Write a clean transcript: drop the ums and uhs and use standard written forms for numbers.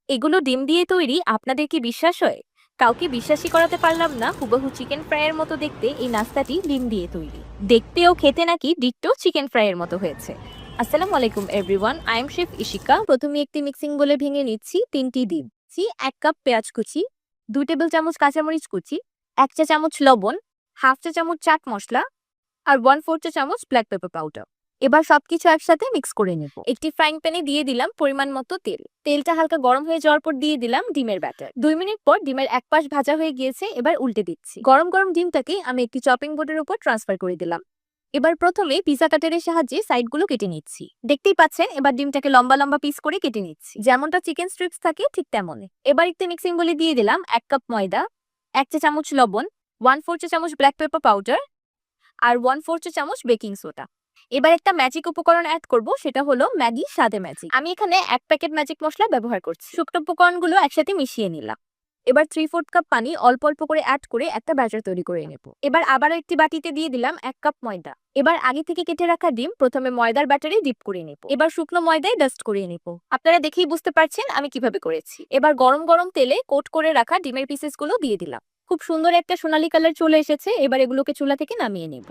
এগুলো ডিম দিয়ে তৈরি, আপনাদের কি বিশ্বাস হয়? কাউকে বিশ্বাসই করাতে পারলাম না, হুবহু চিকেন ফ্রাইয়ের মতো দেখতে এই নাস্তাটি ডিম দিয়ে তৈরি। দেখতেও খেতে নাকি ডিট্টো চিকেন ফ্রাইয়ের মতো হয়েছে। আসসালামু আলাইকুম everyone, I am chef Ishika. প্রথমে একটি মিক্সিং বলে ভেঙে নিচ্ছি 3টি ডিম, 1 কাপ পেঁয়াজ কুচি, 2 টেবিল চামচ কাঁচামরিচ কুচি, 1 চা চামচ লবণ, হাফ চা চামচ চাট মশলা আর 1/4 চা চামচ ব্ল্যাক পেপার পাউডার। এবার সবকিছু একসাথে মিক্স করে নেব। একটি ফ্রাইং প্যানে দিয়ে দিলাম পরিমাণ মতো তেল। তেলটা হালকা গরম হয়ে যাওয়ার পর দিয়ে দিলাম ডিমের ব্যাটার। 2 মিনিট পর ডিমের এক পাশ ভাজা হয়ে গিয়েছে, এবার উল্টে দিচ্ছি। গরম গরম ডিমটাকে আমি একটি চপিং বোর্ডের উপর ট্রান্সফার করে দিলাম। এবার প্রথমে পিজা কাটারের সাহায্যে সাইডগুলো কেটে নিচ্ছি। দেখতেই পাচ্ছেন, এবার ডিমটাকে লম্বা লম্বা পিস করে কেটে নিচ্ছি, যেমনটা চিকেন স্ট্রিপস থাকে ঠিক তেমনই। এবার একটি মিক্সিং বলে দিয়ে দিলাম 1 কাপ ময়দা, 1 চা চামচ লবণ, 1/4 চা চামচ ব্ল্যাক পেপার পাউডার আর 1/4 চা চামচ বেকিং সোডা। এবার একটা ম্যাজিক উপকরণ অ্যাড করব, সেটা হলো ম্যাগি স্বাদে ম্যাজিক। আমি এখানে 1 প্যাকেট ম্যাজিক মশলা ব্যবহার করছি। শুকনো উপকরণগুলো একসাথে মিশিয়ে নিলাম। এবার 3/4 কাপ পানি অল্প অল্প করে অ্যাড করে একটা ব্যাটার তৈরি করে নেব। এবার আবারও একটি বাটিতে দিয়ে দিলাম 1 কাপ ময়দা। এবার আগে থেকে কেটে রাখা ডিম প্রথমে ময়দার ব্যাটারে ডিপ করে নেব। এবার শুকনো ময়দায় ডাস্ট করে নেব। আপনারা দেখেই বুঝতে পারছেন আমি কিভাবে করেছি। এবার গরম গরম তেলে কোট করে রাখা ডিমের পিসেসগুলো দিয়ে দিলাম। খুব সুন্দর একটা সোনালী কালার চলে এসেছে। এবার এগুলোকে চুলা থেকে নামিয়ে নেব।